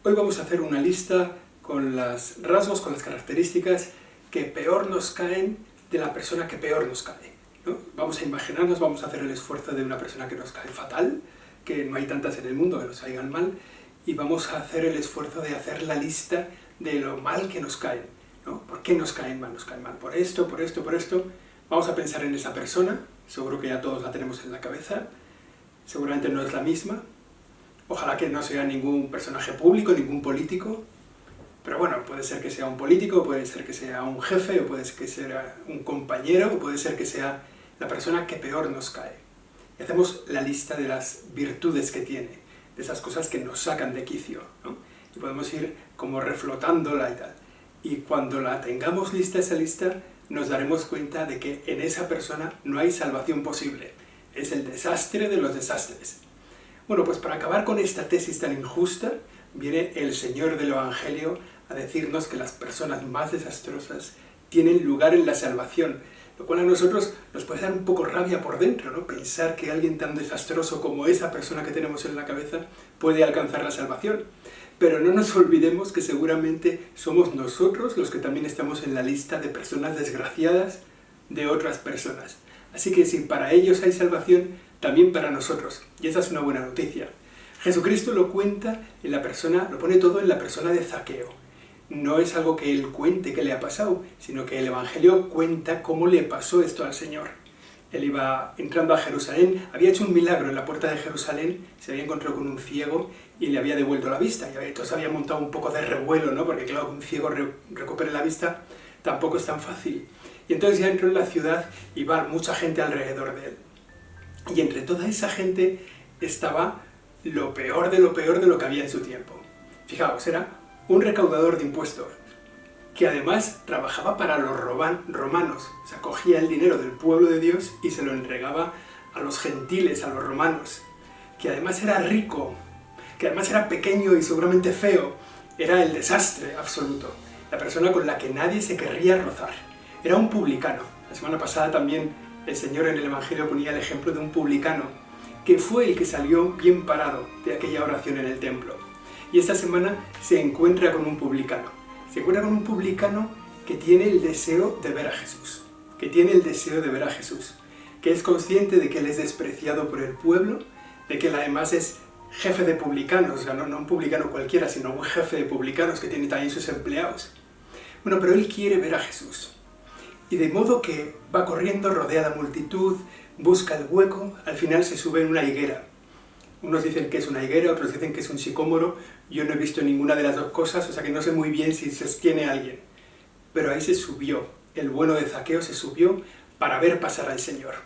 Hoy vamos a hacer una lista con los rasgos, con las características que peor nos caen de la persona que peor nos cae, ¿no? Vamos a imaginarnos, vamos a hacer el esfuerzo de una persona que nos cae fatal, que no hay tantas en el mundo que nos caigan mal, y vamos a hacer el esfuerzo de hacer la lista de lo mal que nos caen, ¿no? ¿Por qué nos caen mal? Nos caen mal por esto, por esto, por esto. Vamos a pensar en esa persona, seguro que ya todos la tenemos en la cabeza, seguramente no es la misma. Ojalá que no sea ningún personaje público, ningún político, pero bueno, puede ser que sea un político, puede ser que sea un jefe, o puede ser que sea un compañero, o puede ser que sea la persona que peor nos cae. Y hacemos la lista de las virtudes que tiene, de esas cosas que nos sacan de quicio, ¿no? Y podemos ir como reflotándola y tal. Y cuando la tengamos lista, esa lista, nos daremos cuenta de que en esa persona no hay salvación posible. Es el desastre de los desastres. Bueno, pues para acabar con esta tesis tan injusta, viene el Señor del Evangelio a decirnos que las personas más desastrosas tienen lugar en la salvación, lo cual a nosotros nos puede dar un poco rabia por dentro, ¿no? Pensar que alguien tan desastroso como esa persona que tenemos en la cabeza puede alcanzar la salvación. Pero no nos olvidemos que seguramente somos nosotros los que también estamos en la lista de personas desgraciadas de otras personas. Así que si para ellos hay salvación, también para nosotros. Y esa es una buena noticia. Jesucristo lo cuenta en la persona, lo pone todo en la persona de Zaqueo. No es algo que él cuente que le ha pasado, sino que el Evangelio cuenta cómo le pasó esto al Señor. Él iba entrando a Jerusalén, había hecho un milagro en la puerta de Jerusalén, se había encontrado con un ciego y le había devuelto la vista. Y entonces había montado un poco de revuelo, ¿no? Porque claro, que un ciego recupere la vista tampoco es tan fácil. Y entonces ya entró en la ciudad y va mucha gente alrededor de él. Y entre toda esa gente estaba lo peor de lo que había en su tiempo. Fijaos, era un recaudador de impuestos, que además trabajaba para los romanos. O sea, cogía el dinero del pueblo de Dios y se lo entregaba a los gentiles, a los romanos. Que además era rico, que además era pequeño y seguramente feo. Era el desastre absoluto. La persona con la que nadie se querría rozar. Era un publicano. La semana pasada también el Señor en el Evangelio ponía el ejemplo de un publicano, que fue el que salió bien parado de aquella oración en el templo. Y esta semana se encuentra con un publicano. Se encuentra con un publicano que tiene el deseo de ver a Jesús. Que tiene el deseo de ver a Jesús. Que es consciente de que él es despreciado por el pueblo, de que él además es jefe de publicanos, o sea, no un publicano cualquiera, sino un jefe de publicanos que tiene también sus empleados. Bueno, pero él quiere ver a Jesús. Y de modo que va corriendo, rodea la multitud, busca el hueco, al final se sube en una higuera. Unos dicen que es una higuera, otros dicen que es un sicómoro. Yo no he visto ninguna de las dos cosas, o sea que no sé muy bien si sostiene alguien. Pero ahí se subió, el bueno de Zaqueo se subió para ver pasar al Señor.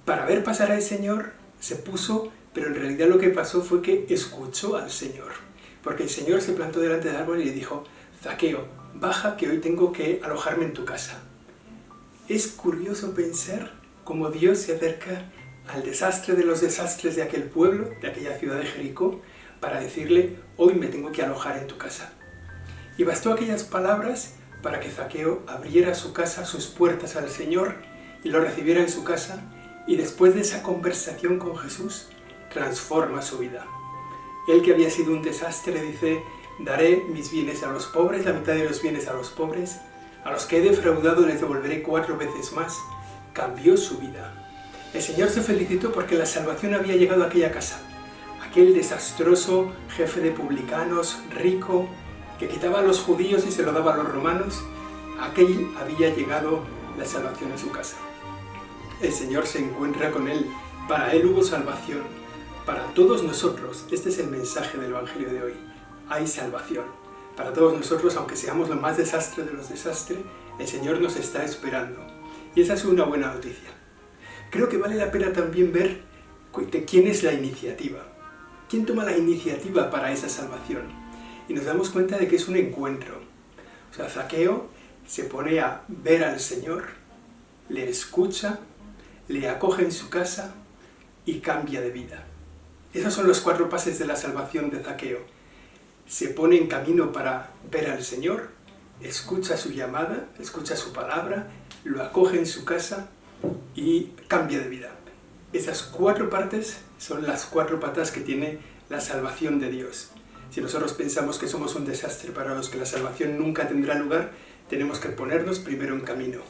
Para ver pasar al Señor se puso, pero en realidad lo que pasó fue que escuchó al Señor. Porque el Señor se plantó delante del árbol y le dijo: Zaqueo, baja que hoy tengo que alojarme en tu casa. Es curioso pensar cómo Dios se acerca al desastre de los desastres de aquel pueblo, de aquella ciudad de Jericó, para decirle: hoy me tengo que alojar en tu casa. Y bastó aquellas palabras para que Zaqueo abriera su casa, sus puertas al Señor, y lo recibiera en su casa, y después de esa conversación con Jesús, transforma su vida. Él, que había sido un desastre, dice: daré mis bienes a los pobres, la mitad de los bienes a los pobres, a los que he defraudado les devolveré 4 veces más. Cambió su vida. El Señor se felicitó porque la salvación había llegado a aquella casa. Aquel desastroso jefe de publicanos, rico, que quitaba a los judíos y se lo daba a los romanos, aquel había llegado la salvación en su casa. El Señor se encuentra con él. Para él hubo salvación. Para todos nosotros, este es el mensaje del Evangelio de hoy. Hay salvación. Para todos nosotros, aunque seamos lo más desastre de los desastres, el Señor nos está esperando. Y esa es una buena noticia. Creo que vale la pena también ver de quién es la iniciativa. ¿Quién toma la iniciativa para esa salvación? Y nos damos cuenta de que es un encuentro. O sea, Zaqueo se pone a ver al Señor, le escucha, le acoge en su casa y cambia de vida. Esos son los 4 pases de la salvación de Zaqueo. Se pone en camino para ver al Señor, escucha su llamada, escucha su palabra, lo acoge en su casa y cambia de vida. Esas 4 partes son las 4 patas que tiene la salvación de Dios. Si nosotros pensamos que somos un desastre para los que la salvación nunca tendrá lugar, tenemos que ponernos primero en camino,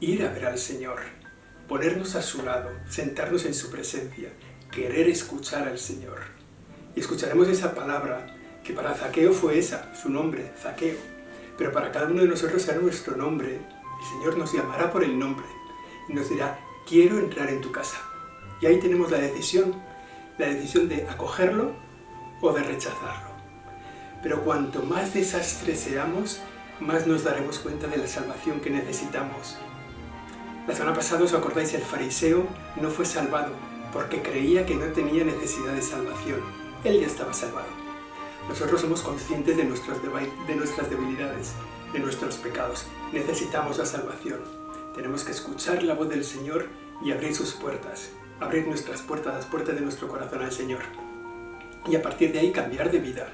ir a ver al Señor, ponernos a su lado, sentarnos en su presencia, querer escuchar al Señor. Y escucharemos esa palabra, que para Zaqueo fue esa, su nombre, Zaqueo. Pero para cada uno de nosotros será nuestro nombre. El Señor nos llamará por el nombre y nos dirá, quiero entrar en tu casa. Y ahí tenemos la decisión de acogerlo o de rechazarlo. Pero cuanto más desastre seamos, más nos daremos cuenta de la salvación que necesitamos. La semana pasada, ¿os acordáis? El fariseo no fue salvado porque creía que no tenía necesidad de salvación. Él ya estaba salvado. Nosotros somos conscientes de nuestras debilidades, de nuestros pecados. Necesitamos la salvación. Tenemos que escuchar la voz del Señor y abrir sus puertas. Abrir nuestras puertas, las puertas de nuestro corazón al Señor. Y a partir de ahí cambiar de vida.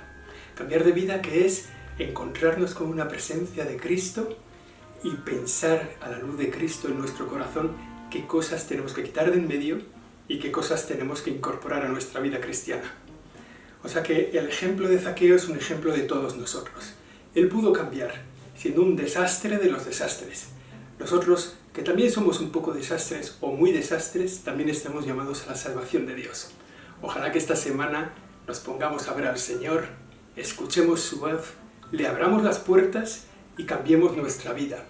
Cambiar de vida, que es encontrarnos con una presencia de Cristo y pensar a la luz de Cristo en nuestro corazón qué cosas tenemos que quitar de en medio y qué cosas tenemos que incorporar a nuestra vida cristiana. O sea que el ejemplo de Zaqueo es un ejemplo de todos nosotros. Él pudo cambiar, siendo un desastre de los desastres. Nosotros, que también somos un poco desastres o muy desastres, también estamos llamados a la salvación de Dios. Ojalá que esta semana nos pongamos a ver al Señor, escuchemos su voz, le abramos las puertas y cambiemos nuestra vida.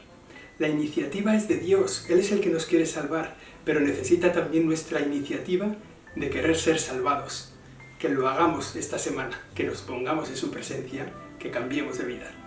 La iniciativa es de Dios, Él es el que nos quiere salvar, pero necesita también nuestra iniciativa de querer ser salvados. Que lo hagamos esta semana, que nos pongamos en su presencia, que cambiemos de vida.